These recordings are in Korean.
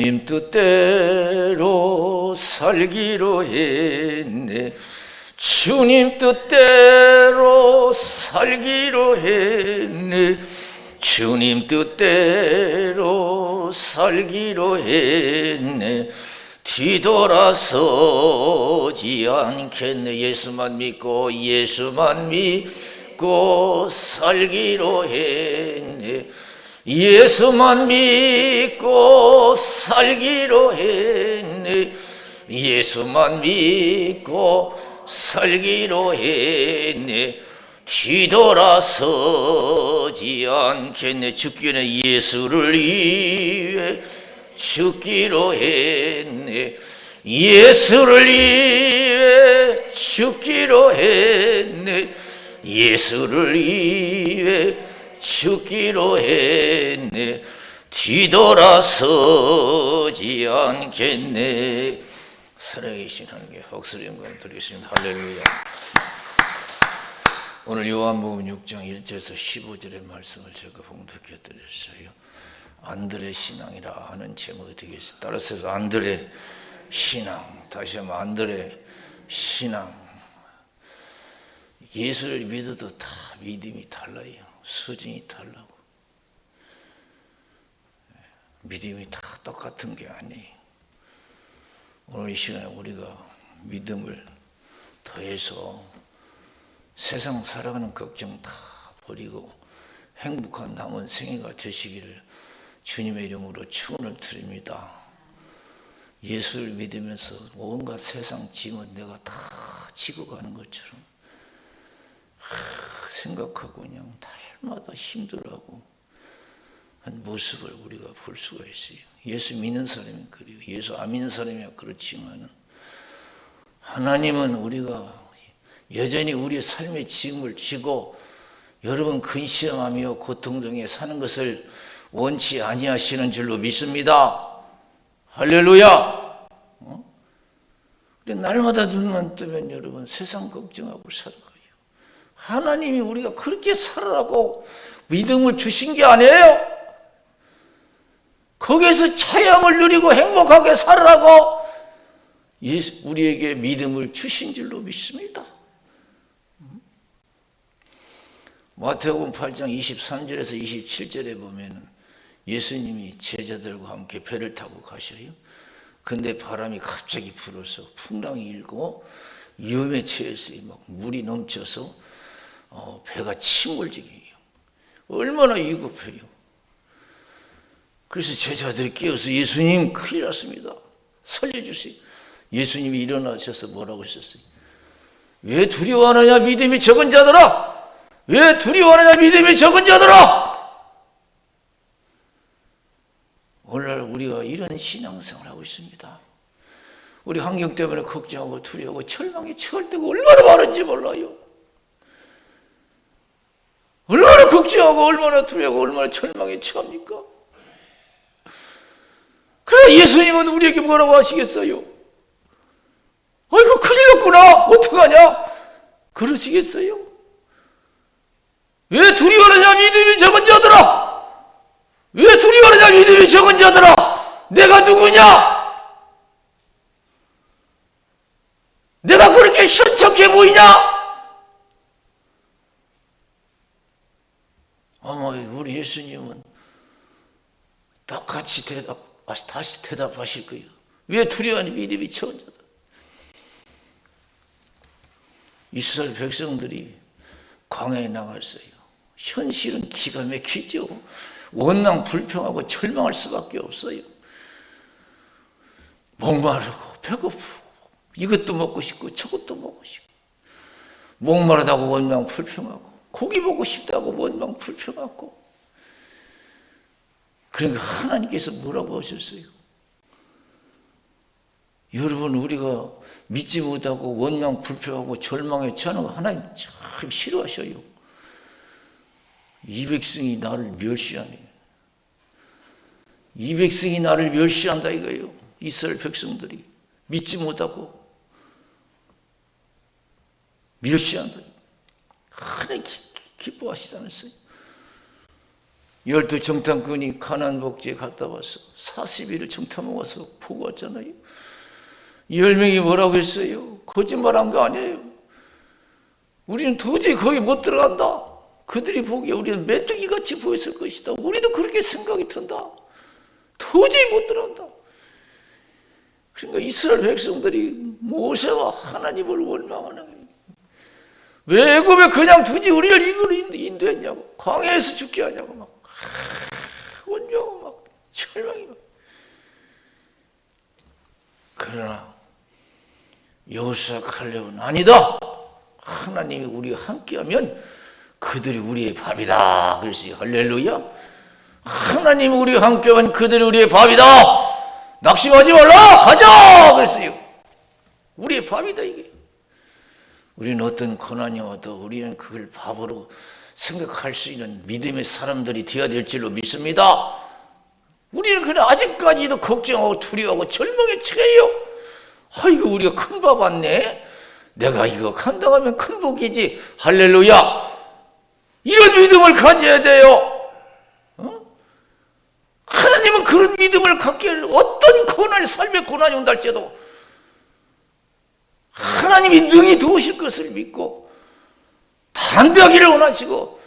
주님 뜻대로 살기로 했네. 주님 뜻대로 살기로 했네. 주님 뜻대로 살기로 했네. 뒤돌아서지 않겠네. 예수만 믿고 살기로 했네. 예수만 믿고 살기로 했네. 예수만 믿고 살기로 했네. 뒤돌아서지 않겠네. 죽기는 예수를 위해 죽기로 했네. 예수를 위해 죽기로 했네. 예수를 위해 죽기로 했네. 뒤돌아서지 않겠네. 살아계신 하나님께 박수를 영광 드리겠습니다. 할렐루야. 오늘 요한복음 6장 1절에서 15절의 말씀을 제가 봉독해 드렸어요. 안드레 신앙이라 하는 제목이 되겠습니다. 따라서 안드레 신앙, 다시 한번 안드레 신앙. 예수를 믿어도 다 믿음이 달라요. 수준이 달라고. 믿음이 다 똑같은 게 아니에요. 오늘 이 시간에 우리가 믿음을 더해서 세상 살아가는 걱정 다 버리고 행복한 남은 생애가 되시기를 주님의 이름으로 축원을 드립니다. 예수를 믿으면서 온갖 세상 짐은 내가 다 지고 가는 것처럼 생각하고 그냥 날마다 힘들어하고 한 모습을 우리가 볼 수가 있어요. 예수 믿는 사람이 그래요. 예수 안 믿는 사람이야 그렇지만은 하나님은 우리가 여전히 우리의 삶의 짐을 지고 여러분 근심하며 고통 중에 사는 것을 원치 아니하시는 줄로 믿습니다. 할렐루야. 날마다 눈만 뜨면 여러분 세상 걱정하고 살아가요. 하나님이 우리가 그렇게 살아라고 믿음을 주신 게 아니에요. 거기에서 차양을 누리고 행복하게 살아라고 우리에게 믿음을 주신 줄로 믿습니다. 마태복음 8장 23절에서 27절에 보면 예수님이 제자들과 함께 배를 타고 가셔요. 근데 바람이 갑자기 불어서 풍랑이 일고 위험에 처했어요. 막 물이 넘쳐서 배가 침몰지게요. 얼마나 위급해요. 그래서 제자들이 깨어서 예수님 큰일 났습니다. 살려주세요. 예수님이 일어나셔서 뭐라고 하셨어요? 왜 두려워하느냐 믿음이 적은 자들아. 왜 두려워하느냐 믿음이 적은 자들아. 오늘날 우리가 이런 신앙생활을 하고 있습니다. 우리 환경 때문에 걱정하고 두려워하고 절망에 처할 때가 얼마나 많은지 몰라요. 얼마나 걱정하고 얼마나 두려워하고 얼마나 절망에 처합니까? 그래 예수님은 우리에게 뭐라고 하시겠어요? 아이고 큰일 났구나 어떡하냐 그러시겠어요? 왜 두려워하느냐 믿음이 적은 자들아. 왜 두려워하느냐 믿음이 적은 자들아. 내가 누구냐? 내가 그렇게 현척해 보이냐? 어머 우리 예수님은 똑같이 다시 대답하실 거예요. 왜 두려워하니 믿음이 적은 자들. 이스라엘 백성들이 광야에 나갔어요. 현실은 기가 막히죠. 원망 불평하고 절망할 수밖에 없어요. 목마르고 배고프고 이것도 먹고 싶고 저것도 먹고 싶고 목마르다고 원망 불평하고 고기 먹고 싶다고 원망 불평하고. 그러니까 하나님께서 뭐라고 하셨어요? 여러분 우리가 믿지 못하고 원망 불평하고 절망에 처하는 거 하나님 참 싫어하셔요. 이 백성이 나를 멸시하네. 이 백성이 나를 멸시한다 이거예요. 이스라엘 백성들이 믿지 못하고 멸시한다. 하나님 기뻐하시지 않았어요? 12 정탐꾼이 가나안 복지에 갔다 와서 40일을 정탐 먹어서 보고 왔잖아요. 10명이 뭐라고 했어요? 거짓말한 거 아니에요. 우리는 도저히 거기 못 들어간다. 그들이 보기에 우리는 메뚜기같이 보였을 것이다. 우리도 그렇게 생각이 든다. 도저히 못 들어간다. 그러니까 이스라엘 백성들이 모세와 하나님을 원망하는 거예요. 왜 애굽에 그냥 두지 우리를 이걸 인도했냐고. 광야에서 죽게 하냐고 막 원망하고 막 절망이 막. 그러나 여호수아 칼렙은 아니다. 하나님이 우리와 함께하면 그들이 우리의 밥이다. 그랬어요. 할렐루야. 하나님이 우리와 함께하면 그들이 우리의 밥이다. 낙심하지 말라. 가자. 그랬어요. 우리의 밥이다 이게. 우리는 어떤 고난이 와도 우리는 그걸 밥으로 생각할 수 있는 믿음의 사람들이 되어야 될 줄로 믿습니다. 우리는 그냥 아직까지도 걱정하고 두려워하고 절망에 처해요. 아이고 우리가 큰 밥 왔네. 내가 이거 감당하면 큰 복이지. 할렐루야. 이런 믿음을 가져야 돼요. 하나님은 그런 믿음을 갖게 어떤 고난, 삶의 고난이 온다 할지라도 하나님이 능히 도우실 것을 믿고 담대하기를 원하시고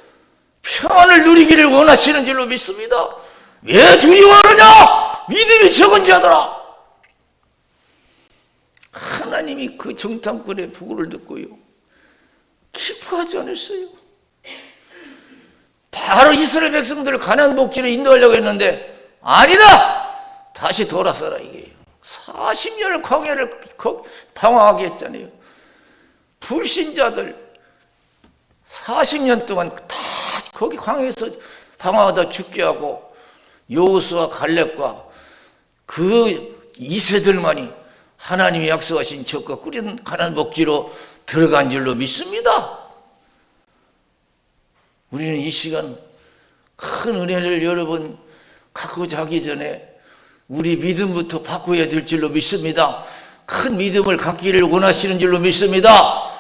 평안을 누리기를 원하시는 줄로 믿습니다. 왜 두려워하느냐? 믿음이 적은 자들아. 하나님이 그 정탐꾼의 부고를 듣고요 기뻐하지 않았어요. 바로 이스라엘 백성들을 가나안 복지로 인도하려고 했는데 아니다. 다시 돌아서라 이게. 40년을 광야를 방황하게 했잖아요. 불신자들 40년 동안 다 거기 광야에서 방황하다 죽게 하고 여호수아 갈렙과 그 2세들만이 하나님이 약속하신 적과 꾸린 가나안 복지로 들어간 줄로 믿습니다. 우리는 이 시간 큰 은혜를 여러분 갖고자 하기 전에 우리 믿음부터 바꿔야 될 줄로 믿습니다. 큰 믿음을 갖기를 원하시는 줄로 믿습니다.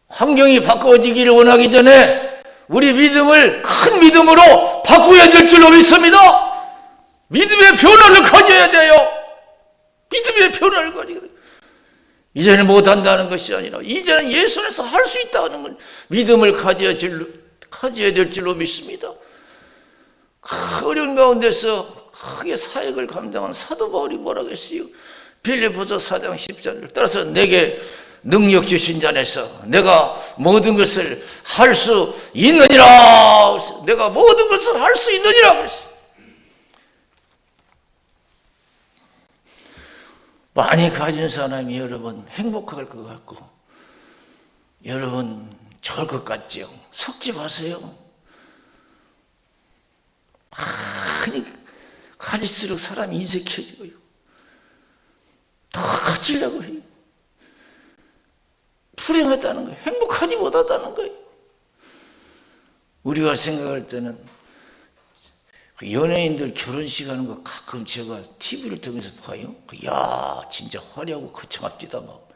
환경이 바꿔지기를 원하기 전에 우리 믿음을 큰 믿음으로 바꿔야 될 줄로 믿습니다. 믿음의 변화를 가져야 돼요. 믿음의 변화를 가져야 돼요. 이제는 못한다는 것이 아니라 이제는 예수 안에서 할 수 있다는 걸 믿음을 가져야 될 줄로 믿습니다. 어려운 가운데서 크게 사역을 감당한 사도 바울이 뭐라고 했어요? 빌립보서 4장 10절을 따라서 내게 능력 주신 자 안에서 내가 모든 것을 할 수 있느니라. 내가 모든 것을 할 수 있느니라 그랬어요. 많이 가진 사람이 여러분 행복할 것 같고 여러분 좋을 것 같지요? 속지 마세요. 많이 가질수록 사람이 인색해지고요. 더 가지려고 해요. 불행하다는 거예요. 행복하지 못하다는 거예요. 우리가 생각할 때는 연예인들 결혼식 하는 거 가끔 제가 TV를 통해서 봐요. 야 진짜 화려하고 거창합디다 막.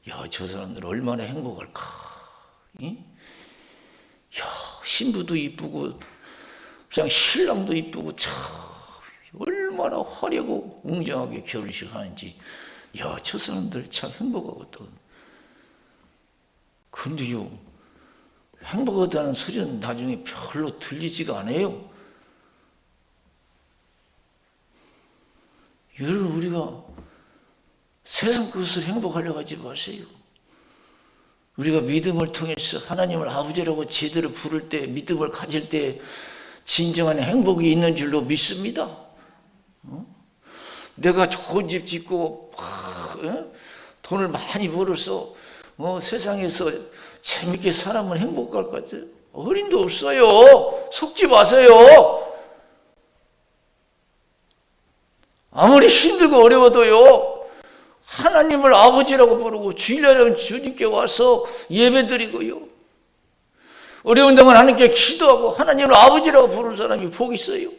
야 저 사람들 얼마나 행복할까. 응? 야 신부도 이쁘고 그냥 신랑도 이쁘고 참 얼마나 화려하고 웅장하게 결혼식 하는지. 야 저 사람들 참 행복하거든. 근데요 행복하다는 소리는 나중에 별로 들리지가 않아요. 여러분 우리가 세상 것을 행복하려고 하지 마세요. 우리가 믿음을 통해서 하나님을 아버지라고 제대로 부를 때 믿음을 가질 때 진정한 행복이 있는 줄로 믿습니다. 내가 좋은 집 짓고 돈을 많이 벌어서 세상에서 재밌게 살아면 행복할 것 같아요? 어림도 없어요. 속지 마세요. 아무리 힘들고 어려워도요 하나님을 아버지라고 부르고 주일날은 주님께 와서 예배드리고요 어려운 동안 하나님께 기도하고 하나님을 아버지라고 부르는 사람이 복 있어요.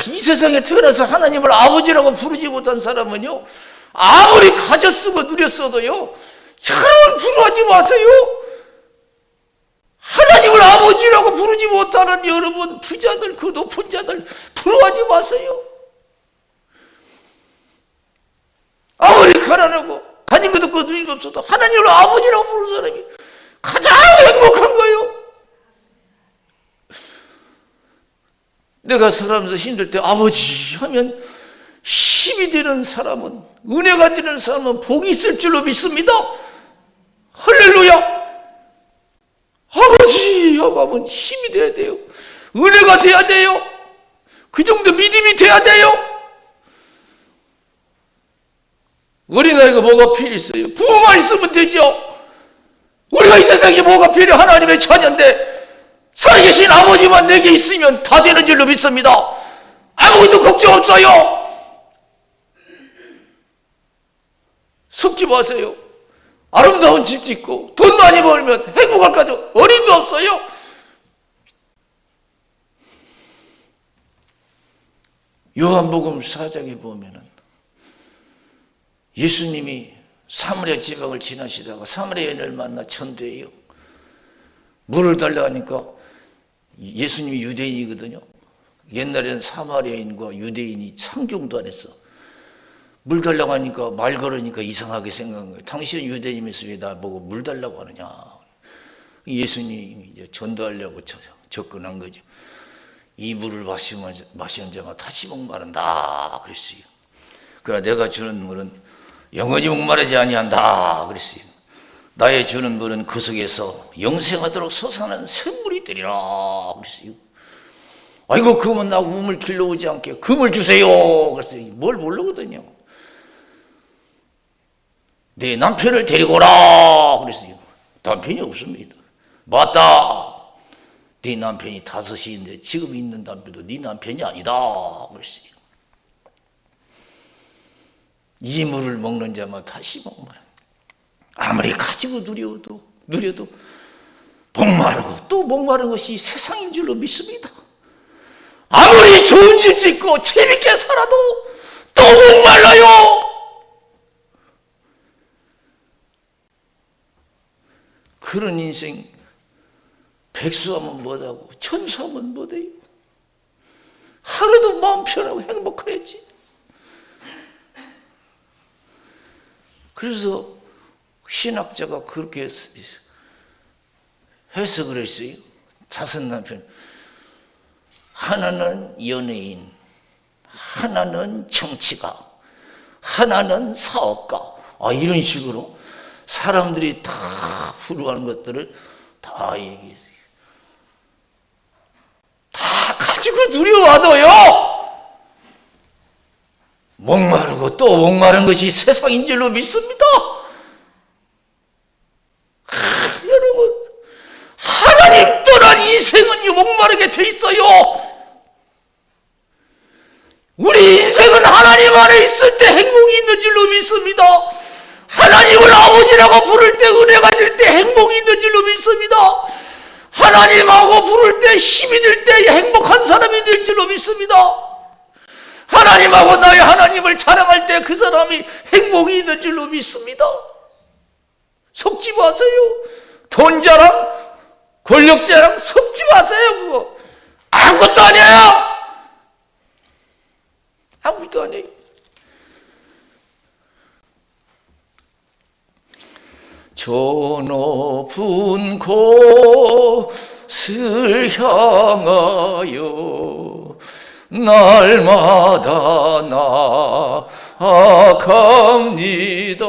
이 세상에 태어나서 하나님을 아버지라고 부르지 못한 사람은요 아무리 가졌으고 누렸어도요 여러분 부러워하지 마세요. 하나님 하나님을 아버지라고 부르지 못하는 여러분 부자들, 그 높은 자들 부러워하지 마세요. 아무리 가난하고 가진 것도 거두는 게 없어도 하나님을 아버지라고 부르는 사람이 가장 행복한 거예요. 내가 살아가면서 힘들 때 아버지 하면 힘이 되는 사람은, 은혜가 되는 사람은 복이 있을 줄로 믿습니다. 할렐루야. 아버지 하고 하면 힘이 돼야 돼요. 은혜가 돼야 돼요. 그 정도 믿음이 돼야 돼요. 어린아이가 뭐가 필요했어요? 부모만 있으면 되죠. 우리가 이 세상에 뭐가 필요해? 하나님의 자녀인데 살아계신 아버지만 내게 있으면 다 되는 줄로 믿습니다. 아무것도 걱정 없어요. 속지 마세요. 아름다운 집 짓고 돈 많이 벌면 행복할 가족 어림도 없어요. 요한복음 4장에 보면은 예수님이 사마리아 지방을 지나시다가 사마리아 여인을 만나 전도해요. 물을 달라 하니까 예수님이 유대인이거든요. 옛날에는 사마리아인과 유대인이 상종도 안 했어. 물 달라고 하니까 말 걸으니까 이상하게 생각한 거예요. 당신은 유대인이면서 왜 나보고 물 달라고 하느냐. 예수님이 이제 전도하려고 접근한 거죠. 이 물을 마시는 자가 다시 목마른다 그랬어요. 그러나 내가 주는 물은 영원히 목마르지 아니한다 그랬어요. 나의 주는 물은 그 속에서 영생하도록 솟아나는 샘물이 되리라 그랬어요. 아이고 그러면 나 우물 길러오지 않게 그 물 주세요 그랬어요. 뭘 모르거든요. 내 남편을 데리고 오라 그랬어요. 남편이 없습니다. 맞다. 네 남편이 5인데 지금 있는 남편도 네 남편이 아니다 그랬어요. 이 물을 먹는 자마다 다시 목마른, 아무리 가지고 누려도 목마르고 또 목마른 것이 세상인 줄로 믿습니다. 아무리 좋은 집 짓고 재밌게 살아도 또 목말라요. 그런 인생 백수하면 못하고 천수하면 못해요. 하루도 마음 편하고 행복해야지. 그래서 신학자가 그렇게 해석을 했어요. 자선 남편. 하나는 연예인, 하나는 정치가, 하나는 사업가. 이런 식으로 사람들이 다 부러워하는 것들을 다 얘기했어요. 다 가지고 누려와도요, 목마르고 또 목마른 것이 세상인 줄로 믿습니다. 여러분, 하나님 떠난 인생은 목마르게 돼 있어요. 우리 인생은 하나님 안에 있을 때 행복이 있는 줄로 믿습니다. 하나님을 아버지라고 부를 때 은혜가 될 때 행복이 있는 줄로 믿습니다. 하나님하고 부를 때 힘이 될 때 행복한 사람이 될 줄로 믿습니다. 하나님하고 나의 하나님을 자랑할 때 그 사람이 행복이 있는 줄로 믿습니다. 속지 마세요. 돈 자랑, 권력 자랑 속지 마세요. 그거 아무것도 아니에요. 아무것도 아니에요. 저 높은 곳을 향하여 날마다 나아갑니다.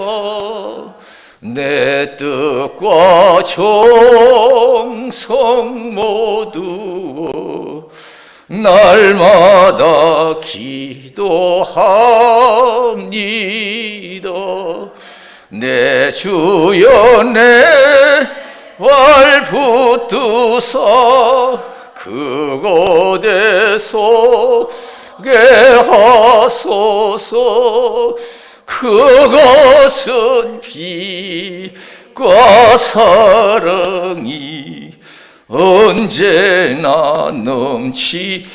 내 뜻과 정성 모두 날마다 기도합니다. 내 주여 내 발 붙드사 그곳에 서게 하소서. 그것은 빛과 사랑이 언제나 넘치옵니다.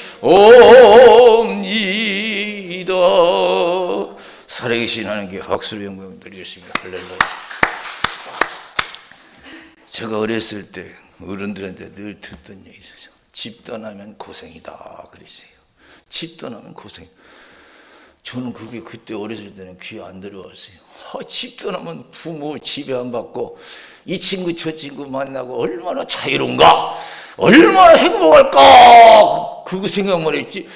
살아계신 하나님께 박수로 영광 드리겠습니다. 할렐루야. 제가 어렸을 때 어른들한테 늘 듣던 얘기죠. 집 떠나면 고생이다 그랬어요. 집 떠나면 고생. 저는 그게 그때 어렸을 때는 귀에 안 들어왔어요. 집 떠나면 부모 지배 안 받고 이 친구 저 친구 만나고 얼마나 자유로운가, 얼마나 행복할까, 그거 생각만 했지.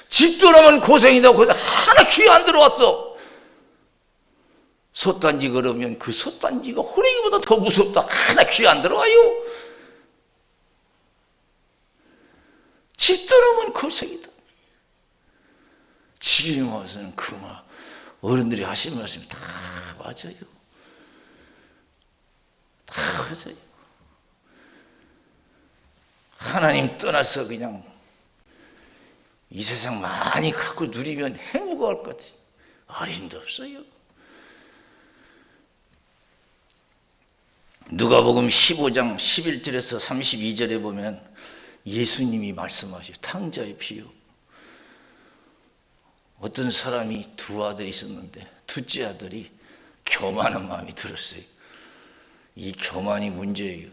집 떠나면 고생이다 고생 하나 귀에 안 들어왔어. 솥단지 걸으면 그 솥단지가 호랭이보다 더 무섭다 하나 귀에 안 들어와요. 집 떠나면 고생이다. 지금 와서는 그 말, 어른들이 하신 말씀이 다 맞아요. 다 맞아요. 하나님 떠나서 그냥 이 세상 많이 갖고 누리면 행복할 것 같아요. 어림도 없어요. 누가복음 15장 11절에서 32절에 보면 예수님이 말씀하셔요. 탕자의 비유. 어떤 사람이 두 아들이 있었는데 둘째 아들이 교만한 마음이 들었어요. 이 교만이 문제예요.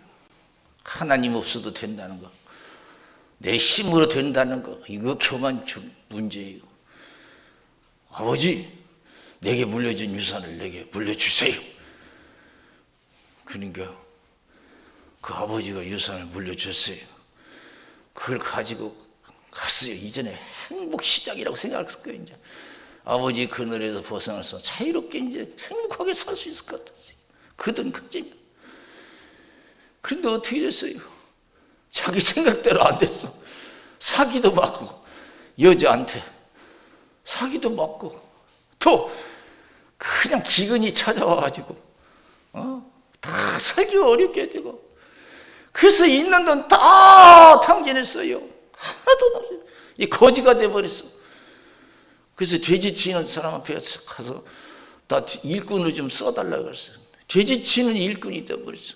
하나님 없어도 된다는 거, 내 힘으로 된다는 거, 이거 교만 문제예요. 아버지, 내게 물려준 유산을 내게 물려주세요. 그러니까 그 아버지가 유산을 물려줬어요. 그걸 가지고 갔어요. 이전에 행복 시작이라고 생각했을 거예요. 이제 아버지 그늘에서 벗어나서 자유롭게 이제 행복하게 살 수 있을 것 같았어요. 그든 커지면. 그런데 어떻게 됐어요? 자기 생각대로 안 됐어. 사기도 맞고, 여자한테 사기도 맞고, 또 그냥 기근이 찾아와가지고 다 살기가 어렵게 되고, 그래서 있는 돈 다 탕진했어요. 하나도 없어요. 이 거지가 돼버렸어. 그래서 돼지 치는 사람 앞에 가서 나 일꾼을 좀 써달라고 그랬어요. 돼지 치는 일꾼이 돼버렸어.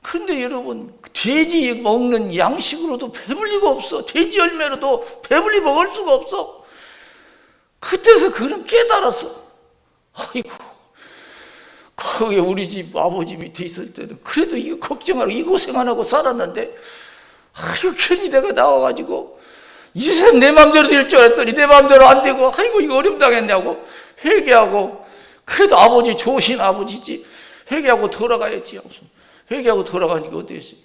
그런데 여러분, 돼지 먹는 양식으로도 배불 리가 없어. 돼지 열매로도 배불리 먹을 수가 없어. 그때서 그는 깨달았어. 아이고, 거기 우리 집 아버지 밑에 있을 때는 그래도 이거 걱정하고 이 고생 안 하고 살았는데, 아이고 괜히 내가 나와가지고 이 세상 내 마음대로 될 줄 알았더니 내 마음대로 안 되고, 아이고 이거 어려움 당했냐고 회개하고, 그래도 아버지 좋으신 아버지지, 회개하고 돌아가야지. 회개하고 돌아가니까 어땠어요?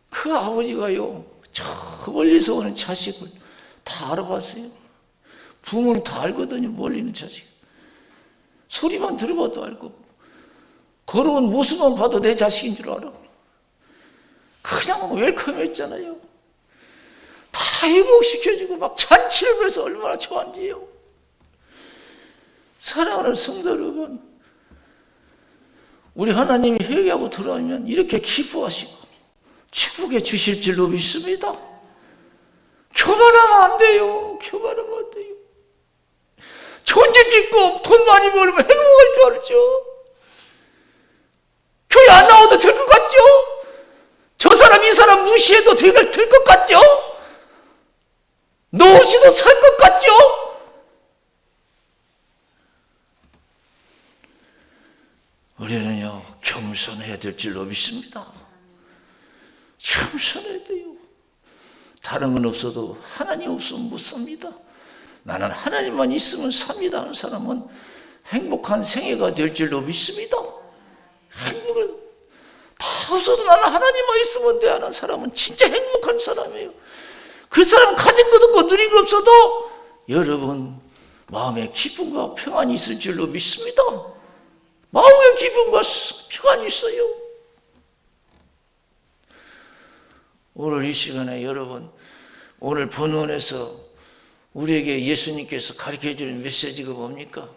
그 아버지가요, 저 멀리서 오는 자식을 다 알아봤어요. 부모는 다 알거든요. 멀리 있는 자식 소리만 들어봐도 알고, 걸어온 모습만 봐도 내 자식인 줄 알아. 그냥 웰컴했잖아요. 다 회복시켜주고 막 잔치를 해서 얼마나 좋아한지요. 사랑하는 성도 여러분, 우리 하나님이 회개하고 돌아오면 이렇게 기뻐하시고 축복해 주실 줄로 믿습니다. 교만하면 안 돼요. 교만하면 안 돼요. 좋은 집 짓고 돈 많이 벌면 행복할 줄 알죠. 교회 안 나와도 될 것 같죠? 저 사람 이 사람 무시해도 될 것 같죠? 너 없이도 살 것 같죠? 우리는요, 겸손해야 될 줄로 믿습니다. 겸손해야 돼요. 다른 건 없어도 하나님 없으면 못 삽니다. 나는 하나님만 있으면 삽니다 하는 사람은 행복한 생애가 될 줄로 믿습니다. 행복을 다 없어도 나는 하나님만 있으면 돼 하는 사람은 진짜 행복한 사람이에요. 그 사람은 가진 것 없고 누린 것 없어도 여러분 마음에 기쁨과 평안이 있을 줄로 믿습니다. 마음의 기쁨과 평안이 있어요. 오늘 이 시간에 여러분, 오늘 본문에서 우리에게 예수님께서 가르쳐주는 메시지가 뭡니까?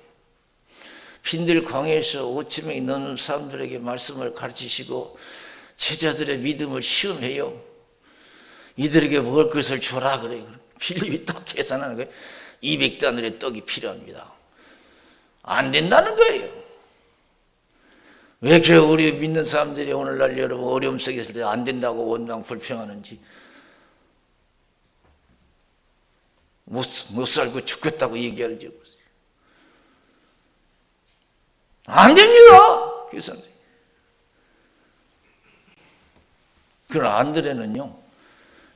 빈들 광야에서 5,000명이 넘는 사람들에게 말씀을 가르치시고 제자들의 믿음을 시험해요. 이들에게 먹을 것을 줘라 그래요. 빌립이 딱 계산하는 거예요. 200다늘의 떡이 필요합니다. 안 된다는 거예요. 왜 우리 믿는 사람들이 오늘날 여러분 어려움 속에 있을 때 안 된다고 원망 불평하는지, 못 살고 죽겠다고 얘기하는지 안 됩니다. 그래서 그러나 안드레는요,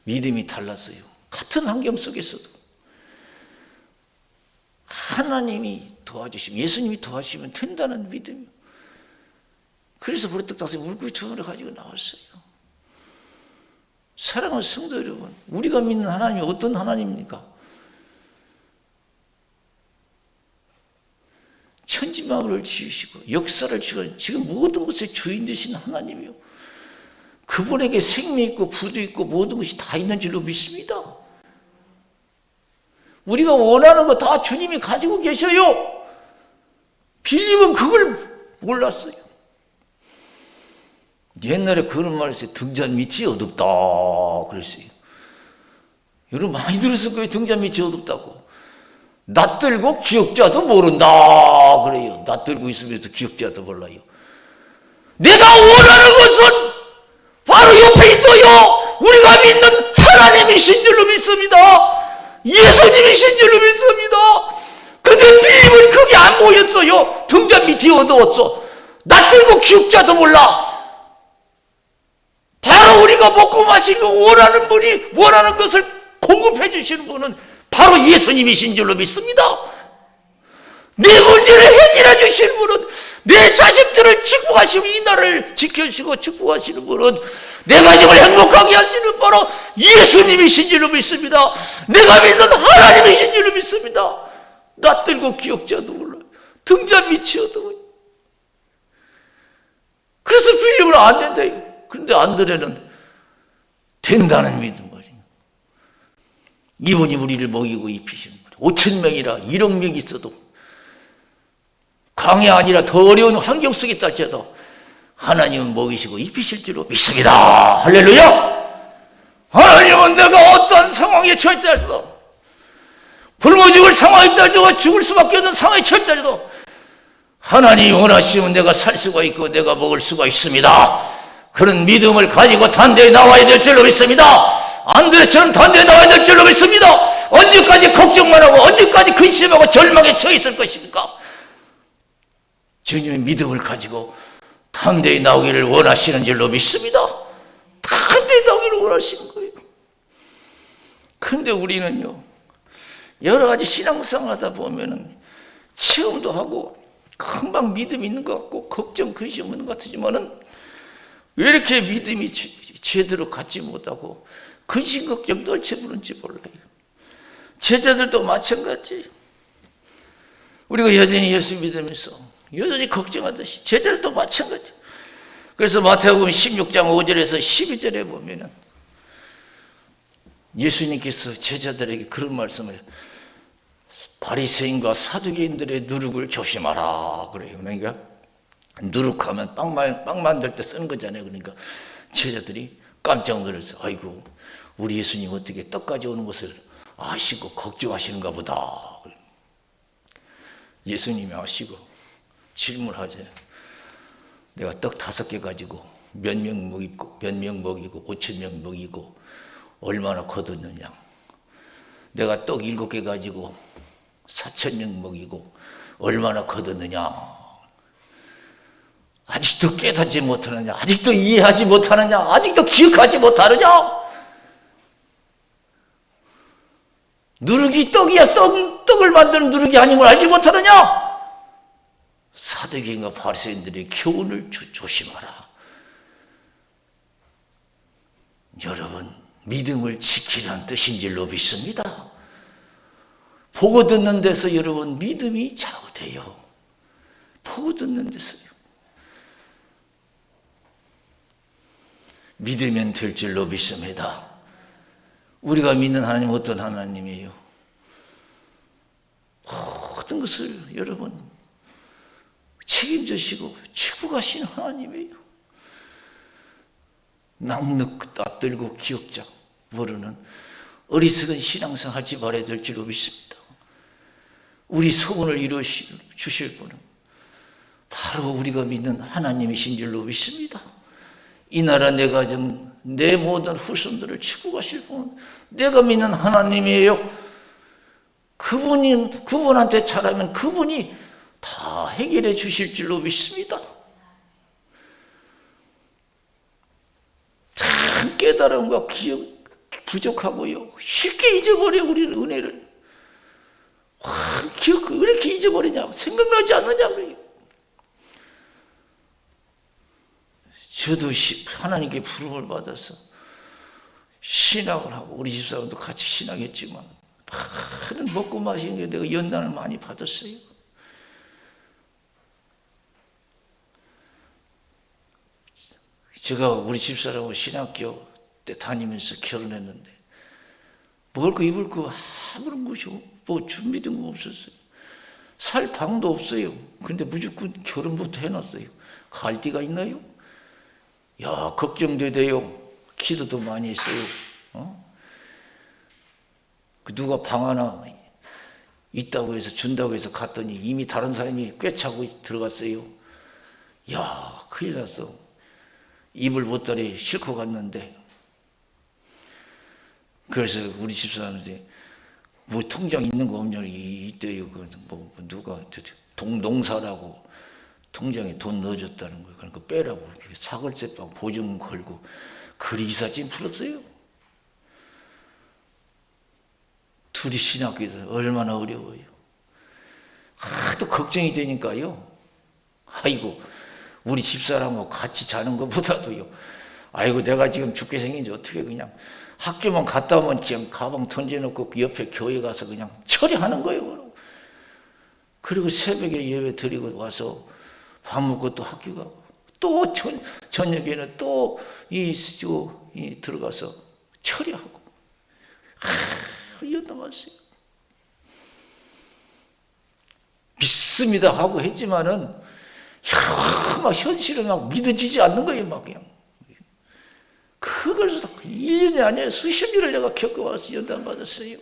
믿음이 달랐어요. 같은 환경 속에서도 하나님이 도와주시면, 예수님이 도와주시면 된다는 믿음이요. 그래서 부르떡 다시 물구주머니를 가지고 나왔어요. 사랑하는 성도 여러분, 우리가 믿는 하나님이 어떤 하나님입니까? 천지만물을 지으시고 역사를 지으시고 지금 모든 것의 주인 되신 하나님이요. 그분에게 생명 있고 부도 있고 모든 것이 다 있는 줄로 믿습니다. 우리가 원하는 거 다 주님이 가지고 계셔요. 빌립은 그걸 몰랐어요. 옛날에 그런 말 했어요. 등잔 밑이 어둡다 그랬어요. 여러분 많이 들었을 거예요. 등잔 밑이 어둡다고. 낯들고 기억자도 모른다 그래요. 낯들고 있으면서 기억자도 몰라요. 내가 원하는 것은 바로 옆에 있어요. 우리가 믿는 하나님이신 줄로 믿습니다. 예수님이신 줄로 믿습니다. 근데 빌립은 그게 안 보였어요. 등잔 밑이 어두웠어. 낯들고 기억자도 몰라. 바로 우리가 먹고 마시고 원하는 분이 원하는 것을 공급해 주시는 분은 바로 예수님이신 줄로 믿습니다. 내 문제를 해결해 주시는 분은, 내 자식들을 축복하시고 이 나라를 지켜주시고 축복하시는 분은, 내 가정을 행복하게 하시는 바로 예수님이신 줄로 믿습니다. 내가 믿는 하나님이신 줄로 믿습니다. 낯들고 기억자도 몰라요. 등잔 밑이 어두워요. 그래서 빌립은 안 된다. 그런데 안드레는 된다는 믿음 말이에요. 이분이 우리를 먹이고 입히시는 거예요. 5천 명이라 1억 명이 있어도, 강이 아니라 더 어려운 환경 속에 있다지라도 하나님은 먹이시고 입히실 줄로 믿습니다. 할렐루야! 하나님은 내가 어떤 상황에 처했다 할지라도, 굶어 죽을 상황에 있다 할지라도, 죽을 수밖에 없는 상황에 처했다 할지라도 하나님이 원하시면 내가 살 수가 있고 내가 먹을 수가 있습니다. 그런 믿음을 가지고 단대에 나와야 될 줄로 믿습니다. 안드레처럼 단대에 나와야 될 줄로 믿습니다. 언제까지 걱정만 하고 언제까지 근심하고 절망에 처해 있을 것입니까? 주님의 믿음을 가지고 단대에 나오기를 원하시는 줄로 믿습니다. 단대에 나오기를 원하시는 거예요. 그런데 우리는요, 여러 가지 신앙생활 하다 보면은 체험도 하고 금방 믿음이 있는 것 같고 걱정 근심 없는 것 같지만은 왜 이렇게 믿음이 제대로 갖지 못하고 근심 걱정도 얼체 부른지 몰라요. 제자들도 마찬가지. 우리가 여전히 예수 믿으면서 여전히 걱정하듯이 제자들도 마찬가지. 그래서 마태복음 16장 5절에서 12절에 보면은 예수님께서 제자들에게 그런 말씀을, 바리새인과 사두개인들의 누룩을 조심하라 그래요. 그러니까 누룩하면 빵 만들 때 쓰는 거잖아요. 그러니까 제자들이 깜짝 놀라서, 아이고 우리 예수님 어떻게 떡까지 오는 것을 아시고 걱정하시는가 보다. 예수님이 아시고 질문하죠. 내가 떡 5개 가지고 몇 명 먹이고 5천 명 먹이고 얼마나 거뒀느냐. 내가 떡 7개 가지고 4천 명 먹이고 얼마나 거뒀느냐. 아직도 깨닫지 못하느냐? 아직도 이해하지 못하느냐? 아직도 기억하지 못하느냐? 누룩이 떡이야. 떡을 만드는 누룩이 아닌 걸 알지 못하느냐? 사두개인과 바리새인들의 교훈을 조심하라. 여러분, 믿음을 지키라는 뜻인 줄로 믿습니다. 보고 듣는 데서 여러분 믿음이 좌우돼요. 보고 듣는 데서요. 믿으면 될 줄로 믿습니다. 우리가 믿는 하나님은 어떤 하나님이에요? 모든 것을 여러분 책임지시고 축복하시는 하나님이에요. 낯들고 기억자 모르는 어리석은 신앙생활 하지 말아야 될 줄로 믿습니다. 우리 소원을 이루어 주실 분은 바로 우리가 믿는 하나님이신 줄로 믿습니다. 이 나라 내 가정 내 모든 후손들을 축복하실 분은 내가 믿는 하나님이에요. 그분한테 잘하면 그분이 다 해결해 주실 줄로 믿습니다. 참 깨달음과 기억 부족하고요. 쉽게 잊어버려 우리는 은혜를. 기억 왜 이렇게 잊어버리냐? 생각나지 않느냐고요. 저도 하나님께 부름을 받아서 신학을 하고 우리 집사람도 같이 신학했지만 많은 먹고 마시는 게 내가 연단을 많이 받았어요. 제가 우리 집사람하고 신학교 때 다니면서 결혼했는데 먹을 거 입을 거 아무런 것이 뭐 준비된 거 없었어요. 살 방도 없어요. 근데 무조건 결혼부터 해놨어요. 갈 데가 있나요? 야, 걱정돼요. 기도도 많이 했어요. 누가 방 하나 있다고 해서 준다고 해서 갔더니 이미 다른 사람이 꿰차고 들어갔어요. 야, 큰일 났어. 이불 보따리 싣고 갔는데, 그래서 우리 집사람한테 뭐 통장 있는 거 없냐고 있대요. 뭐 누가 농사라고 통장에 돈 넣어줬다는 거예요. 그러니까 빼라고 사글세방 보증 걸고 그리 이삿짐 풀었어요. 둘이 신학교에서 얼마나 어려워요. 하도 걱정이 되니까요. 아이고, 우리 집사람하고 같이 자는 것보다도요. 아이고, 내가 지금 죽게 생긴지 어떻게 그냥 학교만 갔다 오면 그냥 가방 던져놓고 옆에 교회 가서 그냥 처리하는 거예요. 그리고 새벽에 예배 드리고 와서 밥 먹고 또 학교 가고 또 저녁에는 또 들어가서 처리하고 이었다마어요. 믿습니다 하고 했지만은 막 현실은 막 믿어지지 않는 거예요. 막 그냥 그걸 1년이 아니라 수십 년을 내가 겪어와서 연단 받았어요.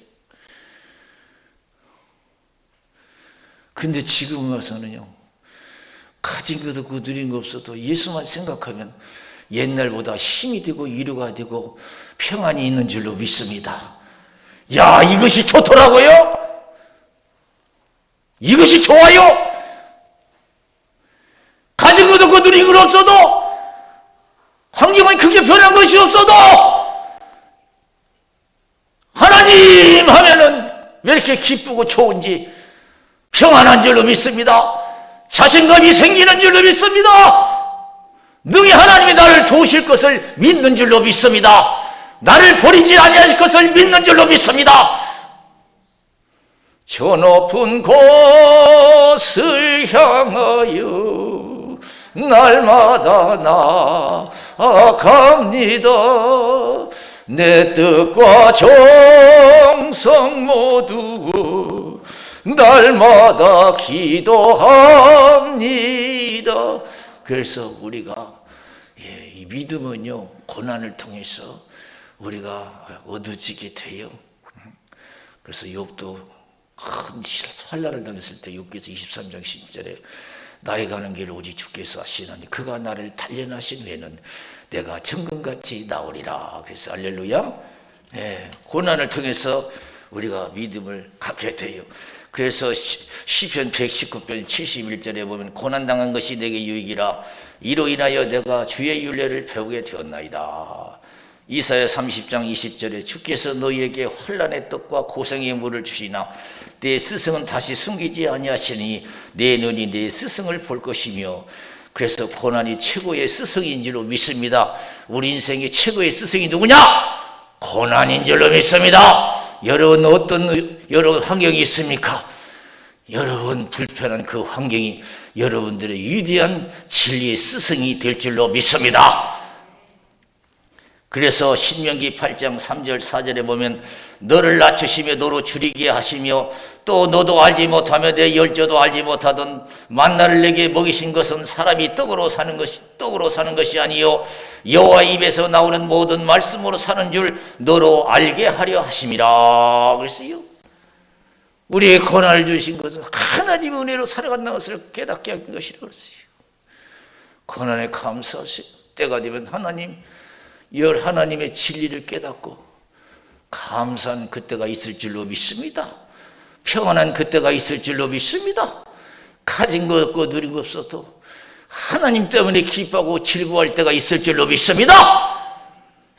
근데 지금 와서는요, 가진 것도 없고 누린 거 없어도 예수만 생각하면 옛날보다 힘이 되고 위로가 되고 평안이 있는 줄로 믿습니다. 야, 이것이 좋더라고요. 이것이 좋아요. 가진 것도 없고 누린 건 없어도, 환경은 크게 변한 것이 없어도 하나님 하면은 왜 이렇게 기쁘고 좋은지 평안한 줄로 믿습니다. 자신감이 생기는 줄로 믿습니다. 능히 하나님이 나를 도우실 것을 믿는 줄로 믿습니다. 나를 버리지 아니할 것을 믿는 줄로 믿습니다. 저 높은 곳을 향하여 날마다 나아갑니다. 내 뜻과 정성 모두 날마다 기도합니다. 그래서 우리가 이 믿음은요, 고난을 통해서 우리가 얻어지게 돼요. 그래서 욥도 큰 환난을 당했을 때 욥기서 23장 10절에 나의 가는 길을 오직 주께서 하시나니 그가 나를 단련하신 후에는 내가 정금같이 나오리라. 그래서 할렐루야. 고난을 통해서 우리가 믿음을 갖게 돼요. 그래서 시편 119편 71절에 보면 고난당한 것이 내게 유익이라 이로 인하여 내가 주의 율례를 배우게 되었나이다. 이사야 30장 20절에 주께서 너희에게 환난의 떡과 고생의 물을 주시나 내 스승은 다시 숨기지 아니하시니 내 눈이 내 스승을 볼 것이며. 그래서 고난이 최고의 스승인 줄로 믿습니다. 우리 인생의 최고의 스승이 누구냐? 고난인 줄로 믿습니다. 여러분 어떤 여러 환경이 있습니까? 여러분 불편한 그 환경이 여러분들의 위대한 진리의 스승이 될 줄로 믿습니다. 그래서 신명기 8장 3절 4절에 보면 너를 낮추시며 너로 줄이게 하시며 또 너도 알지 못하며 내 열조도 알지 못하던 만나를 내게 먹이신 것은 사람이 떡으로 사는 것이 아니요 여호와 입에서 나오는 모든 말씀으로 사는 줄 너로 알게 하려 하심이라. 그랬어요. 우리의 고난을 주신 것은 하나님의 은혜로 살아간다는 것을 깨닫게 한 것이라고 그랬어요. 고난에 감사하세요. 때가 되면 하나님의 진리를 깨닫고 감사한 그때가 있을 줄로 믿습니다. 평안한 그때가 있을 줄로 믿습니다. 가진 것 없고 누린 것 없어도 하나님 때문에 기뻐하고 즐거워할 때가 있을 줄로 믿습니다.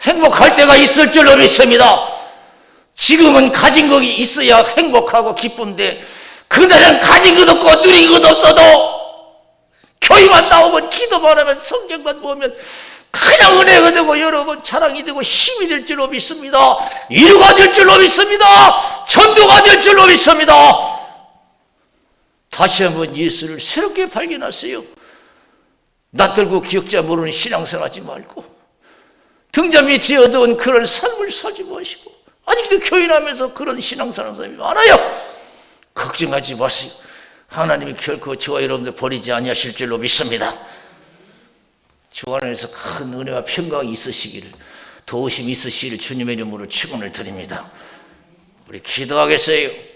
행복할 때가 있을 줄로 믿습니다. 지금은 가진 것이 있어야 행복하고 기쁜데 그날은 가진 것 없고 누린 것 없어도 교회만 나오면 기도만 하면 성경만 보면 그냥 은혜가 되고 여러분 자랑이 되고 힘이 될 줄로 믿습니다. 위로가 될 줄로 믿습니다. 전도가 될 줄로 믿습니다. 다시 한번 예수를 새롭게 발견하세요. 낯들고 기억자 모르는 신앙생활 하지 말고 등잔 밑에 얻어온 그런 삶을 살지 마시고 아직도 교인하면서 그런 신앙생활 사람이 많아요. 걱정하지 마세요. 하나님이 결코 저와 여러분들 버리지 아니하실 줄로 믿습니다. 주 안에서 큰 은혜와 평강이 있으시기를 도우심이 있으시기를 주님의 이름으로 축원을 드립니다. 우리 기도하겠어요.